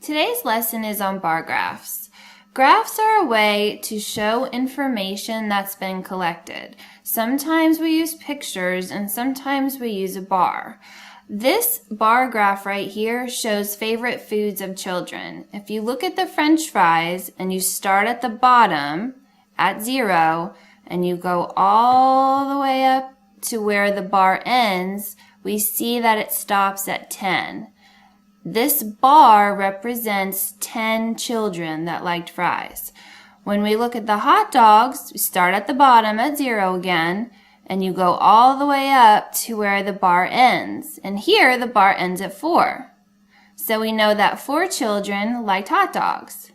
Today's lesson is on bar graphs. Graphs are a way to show information that's been collected. Sometimes we use pictures and sometimes we use a bar. This bar graph right here shows favorite foods of children. If you look at the French fries and you start at the bottom at 0 and you go all the way up to where the bar ends, we see that it stops at 10. This bar represents 10 children that liked fries. When we look at the hot dogs, we start at the bottom at 0 again, and you go all the way up to where the bar ends. And here the bar ends at 4. So we know that 4 children liked hot dogs.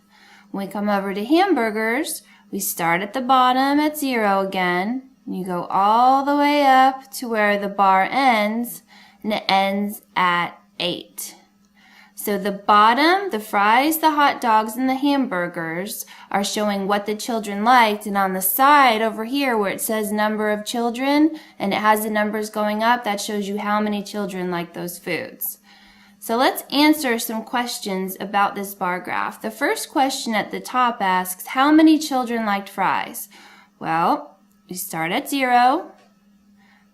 When we come over to hamburgers, we start at the bottom at 0 again, and you go all the way up to where the bar ends, and it ends at 8. So the bottom, the fries, the hot dogs, and the hamburgers are showing what the children liked. And on the side over here where it says number of children and it has the numbers going up, that shows you how many children like those foods. So let's answer some questions about this bar graph. The first question at the top asks, how many children liked fries? Well, we start at 0.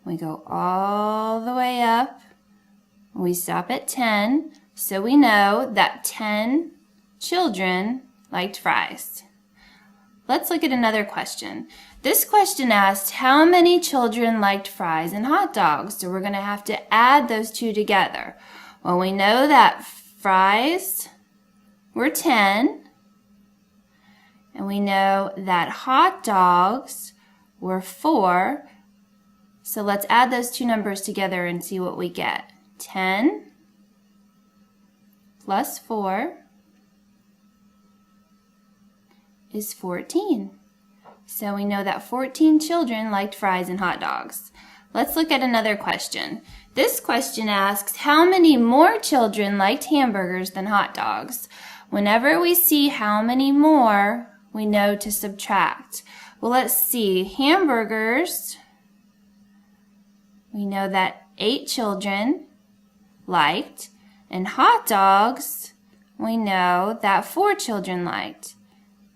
We go all the way up. We stop at 10. So we know that 10 children liked fries. Let's look at another question. This question asked how many children liked fries and hot dogs. So we're going to have to add those two together. Well, we know that fries were 10. And we know that hot dogs were 4. So let's add those two numbers together and see what we get. 10 plus 4 is 14. So we know that 14 children liked fries and hot dogs. Let's look at another question. This question asks, how many more children liked hamburgers than hot dogs? Whenever we see how many more, we know to subtract. Well, let's see. Hamburgers, we know that 8 children liked. And hot dogs, we know that 4 children liked.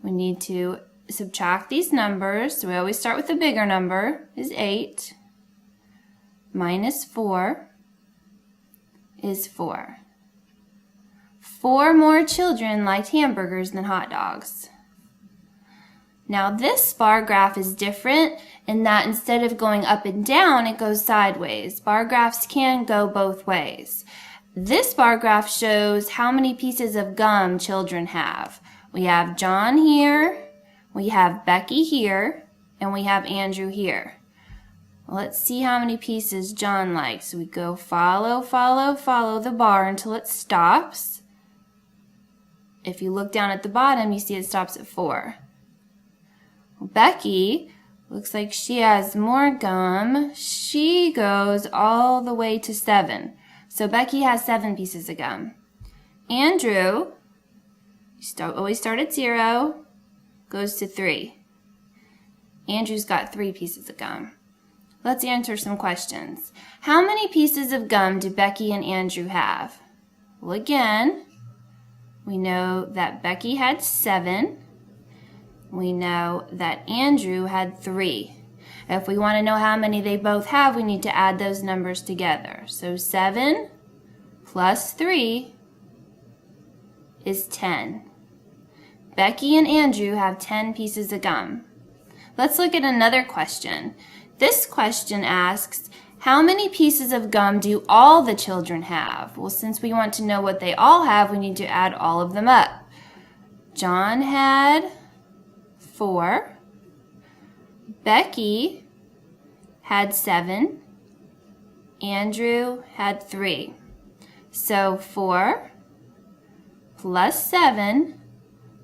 We need to subtract these numbers. So we always start with the bigger number, is 8. Minus 4 is 4. 4 more children liked hamburgers than hot dogs. Now this bar graph is different in that instead of going up and down, it goes sideways. Bar graphs can go both ways. This bar graph shows how many pieces of gum children have. We have John here, we have Becky here, and we have Andrew here. Let's see how many pieces John likes. So we go follow the bar until it stops. If you look down at the bottom, you see it stops at 4. Becky looks like she has more gum. She goes all the way to 7. So Becky has 7 pieces of gum. Andrew, always start at 0, goes to 3. Andrew's got 3 pieces of gum. Let's answer some questions. How many pieces of gum do Becky and Andrew have? Well, again, we know that Becky had 7. We know that Andrew had 3. If we want to know how many they both have, we need to add those numbers together. So 7 plus 3 is 10. Becky and Andrew have 10 pieces of gum. Let's look at another question. This question asks, how many pieces of gum do all the children have? Well, since we want to know what they all have, we need to add all of them up. John had 4. Becky had 7. Andrew had 3. So 4 plus 7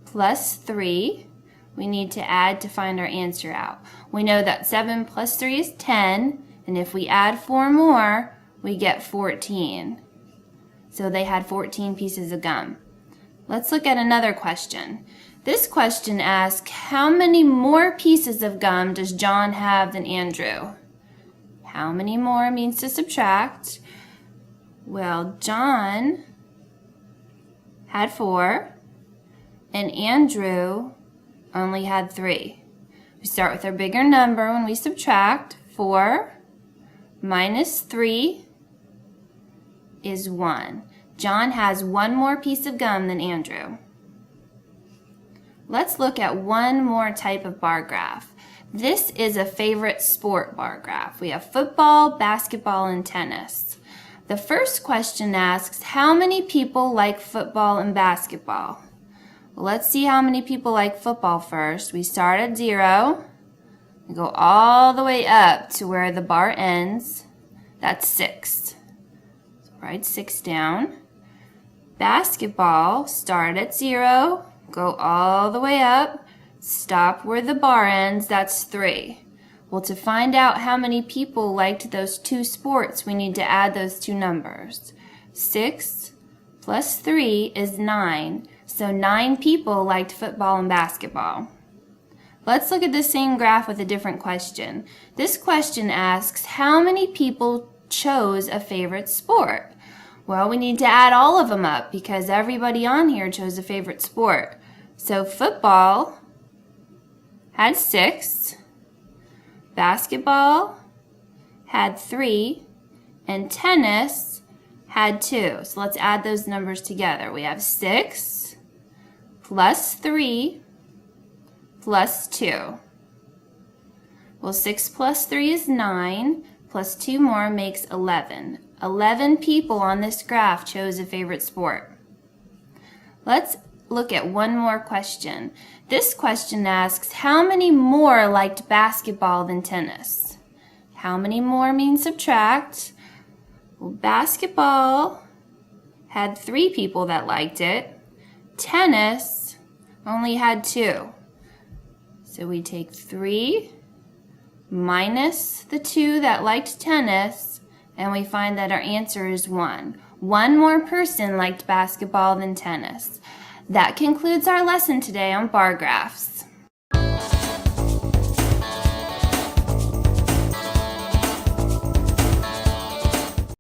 plus 3, we need to add to find our answer out. We know that 7 plus 3 is 10, and if we add 4 more, we get 14. So they had 14 pieces of gum. Let's look at another question. This question asks, how many more pieces of gum does John have than Andrew? How many more means to subtract. Well, John had 4, and Andrew only had 3. We start with our bigger number when we subtract. 4 minus 3 is 1. John has 1 more piece of gum than Andrew. Let's look at one more type of bar graph. This is a favorite sport bar graph. We have football, basketball, and tennis. The first question asks, how many people like football and basketball? Well, let's see how many people like football first. We start at 0. We go all the way up to where the bar ends. That's 6. So write 6 down. Basketball, start at 0, go all the way up, stop where the bar ends, that's 3. Well, to find out how many people liked those 2 sports, we need to add those 2 numbers. 6 plus 3 is 9, so 9 people liked football and basketball. Let's look at the same graph with a different question. This question asks, how many people chose a favorite sport? Well, we need to add all of them up because everybody on here chose a favorite sport. So football had 6, basketball had 3, and tennis had 2. So let's add those numbers together. We have 6 plus 3 plus 2. Well, 6 plus 3 is 9, plus 2 more makes 11. 11 people on this graph chose a favorite sport. Let's look at one more question. This question asks, how many more liked basketball than tennis? How many more means subtract. Well, basketball had 3 people that liked it. Tennis only had 2. So we take 3 minus the 2 that liked tennis, and we find that our answer is 1. 1 more person liked basketball than tennis. That concludes our lesson today on bar graphs.